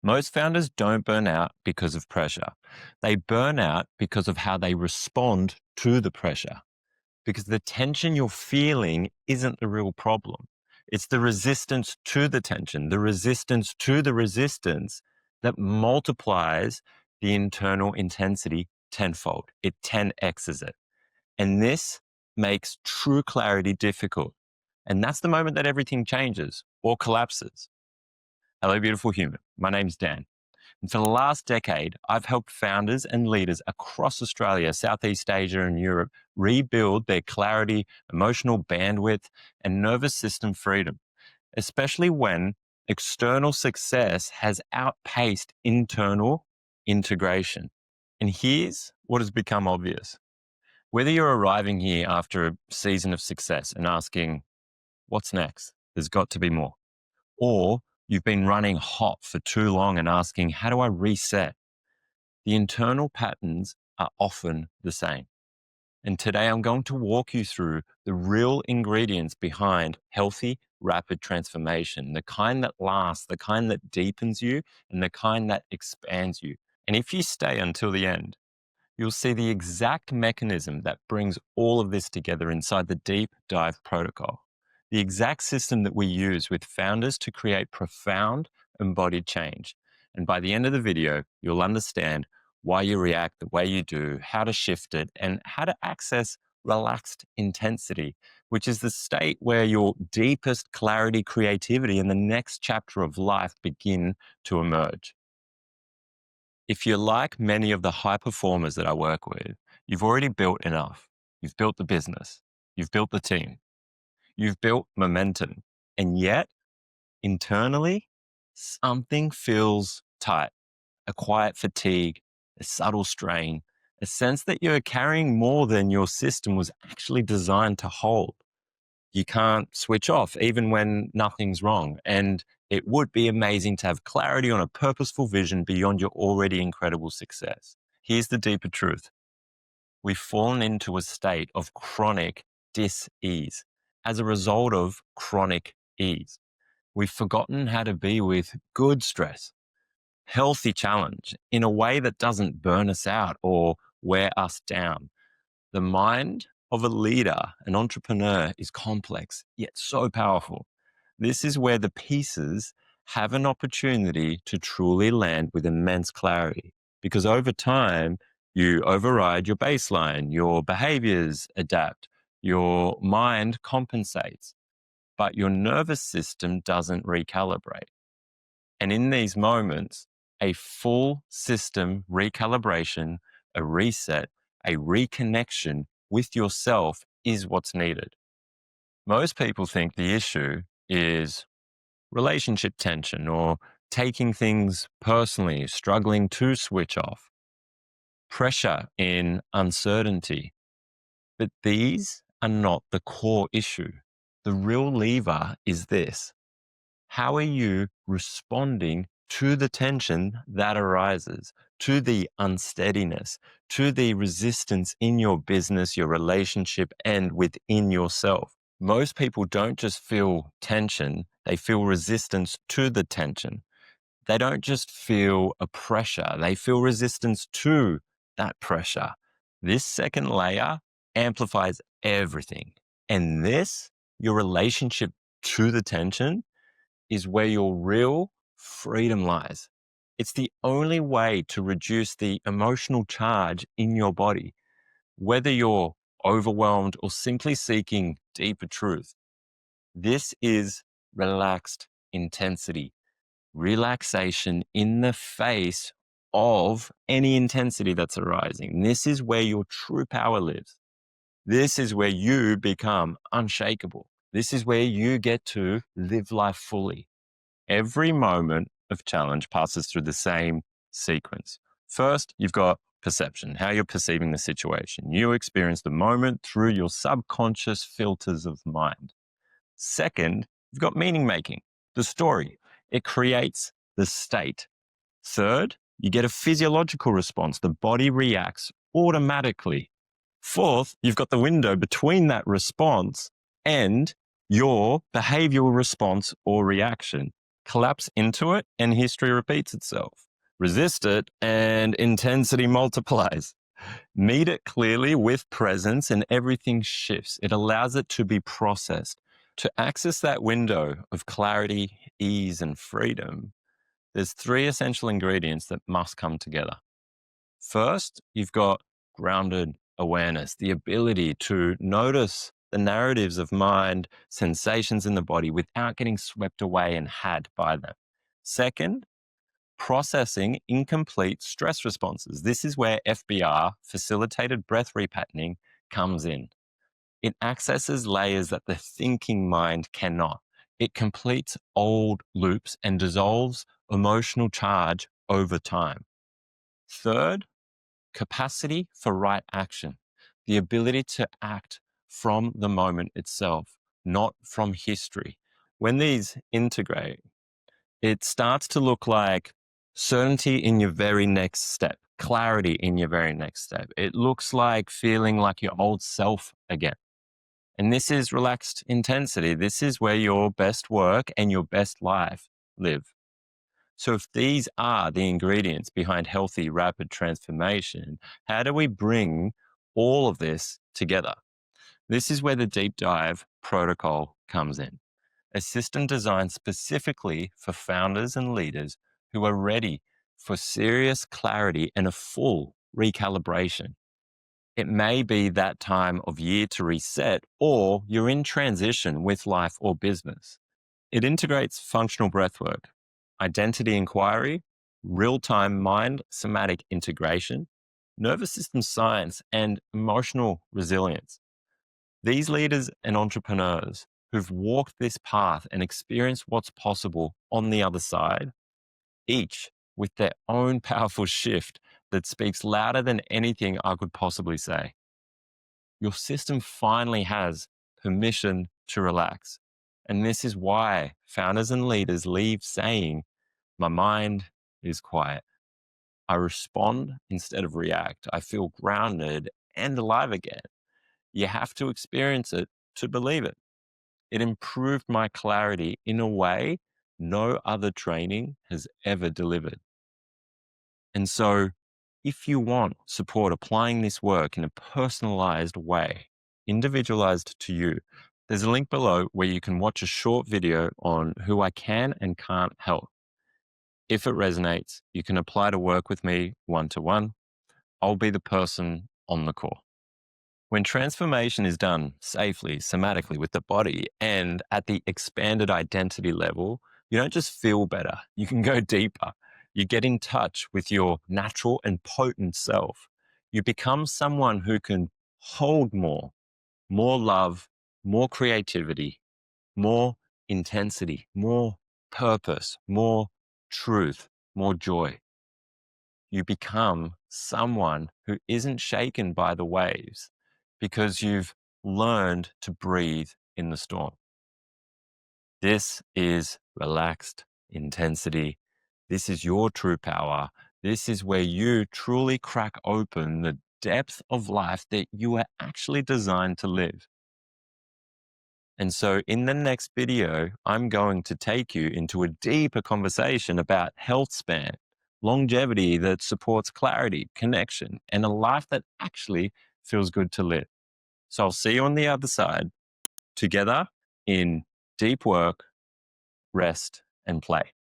Most founders don't burn out because of pressure. They burn out because of how they respond to the pressure. Because the tension you're feeling isn't the real problem. It's the resistance to the tension, the resistance to the resistance that multiplies the internal intensity tenfold. It 10x's it. And this makes true clarity difficult. And that's the moment that everything changes or collapses. Hello, beautiful human. My name's Dan. And for the last decade, I've helped founders and leaders across Australia, Southeast Asia, and Europe rebuild their clarity, emotional bandwidth, and nervous system freedom, especially when external success has outpaced internal integration. And here's what has become obvious. Whether you're arriving here after a season of success and asking, what's next? There's got to be more. Or you've been running hot for too long and asking, how do I reset? The internal patterns are often the same. And today I'm going to walk you through the real ingredients behind healthy, rapid transformation, the kind that lasts, the kind that deepens you, and the kind that expands you. And if you stay until the end, you'll see the exact mechanism that brings all of this together inside the deep dive protocol. The exact system that we use with founders to create profound embodied change. And by the end of the video, you'll understand why you react the way you do, how to shift it, and how to access relaxed intensity, which is the state where your deepest clarity, creativity, and the next chapter of life begin to emerge. If you're like many of the high performers that I work with, you've already built enough. You've built the business. You've built the team. You've built momentum. And yet, internally, something feels tight, a quiet fatigue, a subtle strain, a sense that you're carrying more than your system was actually designed to hold. You can't switch off even when nothing's wrong. And it would be amazing to have clarity on a purposeful vision beyond your already incredible success. Here's the deeper truth. We've fallen into a state of chronic dis-ease as a result of chronic ease. We've forgotten how to be with good stress, healthy challenge in a way that doesn't burn us out or wear us down. The mind of a leader, an entrepreneur, is complex, yet so powerful. This is where the pieces have an opportunity to truly land with immense clarity. Because over time, you override your baseline, your behaviors adapt, your mind compensates, but your nervous system doesn't recalibrate. And in these moments, a full system recalibration, a reset, a reconnection with yourself is what's needed. Most people think the issue is relationship tension or taking things personally, struggling to switch off, pressure in uncertainty. But these are not the core issue. The real lever is this. How are you responding to the tension that arises, to the unsteadiness, to the resistance in your business, your relationship, and within yourself? Most people don't just feel tension, they feel resistance to the tension. They don't just feel a pressure, they feel resistance to that pressure. This second layer amplifies everything. And this, your relationship to the tension, is where your real freedom lies. It's the only way to reduce the emotional charge in your body, whether you're overwhelmed or simply seeking deeper truth. This is relaxed intensity, relaxation in the face of any intensity that's arising. This is where your true power lives. This is where you become unshakable. This is where you get to live life fully. Every moment of challenge passes through the same sequence. First, you've got perception, how you're perceiving the situation. You experience the moment through your subconscious filters of mind. Second, you've got meaning making, the story. It creates the state. Third, you get a physiological response. The body reacts automatically. Fourth, you've got the window between that response and your behavioral response or reaction. Collapse into it, and history repeats itself. Resist it, and intensity multiplies. Meet it clearly with presence, and everything shifts. It allows it to be processed. To access that window of clarity, ease, and freedom, there's three essential ingredients that must come together. First, you've got grounded awareness, the ability to notice the narratives of mind, sensations in the body without getting swept away and had by them. Second, processing incomplete stress responses. This is where FBR, facilitated breath repatterning, comes in. It accesses layers that the thinking mind cannot. It completes old loops and dissolves emotional charge over time. Third, capacity for right action, the ability to act from the moment itself, not from history. When these integrate, it starts to look like certainty in your very next step, clarity in your very next step. It looks like feeling like your old self again. And this is relaxed intensity. This is where your best work and your best life live. So, if these are the ingredients behind healthy, rapid transformation, how do we bring all of this together? This is where the deep dive protocol comes in, a system designed specifically for founders and leaders who are ready for serious clarity and a full recalibration. It may be that time of year to reset, or you're in transition with life or business. It integrates functional breathwork, identity inquiry, real time mind somatic integration, nervous system science, and emotional resilience. These leaders and entrepreneurs who've walked this path and experienced what's possible on the other side, each with their own powerful shift that speaks louder than anything I could possibly say. Your system finally has permission to relax. And this is why founders and leaders leave saying, my mind is quiet. I respond instead of react. I feel grounded and alive again. You have to experience it to believe it. It improved my clarity in a way no other training has ever delivered. And so, if you want support applying this work in a personalized way, individualized to you, there's a link below where you can watch a short video on who I can and can't help. If it resonates, you can apply to work with me one to one. I'll be the person on the call. When transformation is done safely, somatically with the body and at the expanded identity level, you don't just feel better, you can go deeper. You get in touch with your natural and potent self. You become someone who can hold more love, more creativity, more intensity, more purpose, more truth, more joy. You become someone who isn't shaken by the waves because you've learned to breathe in the storm. This is relaxed intensity. This is your true power. This is where you truly crack open the depth of life that you are actually designed to live. And so in the next video, I'm going to take you into a deeper conversation about health span, longevity that supports clarity, connection, and a life that actually feels good to live. So I'll see you on the other side, together in deep work, rest, and play.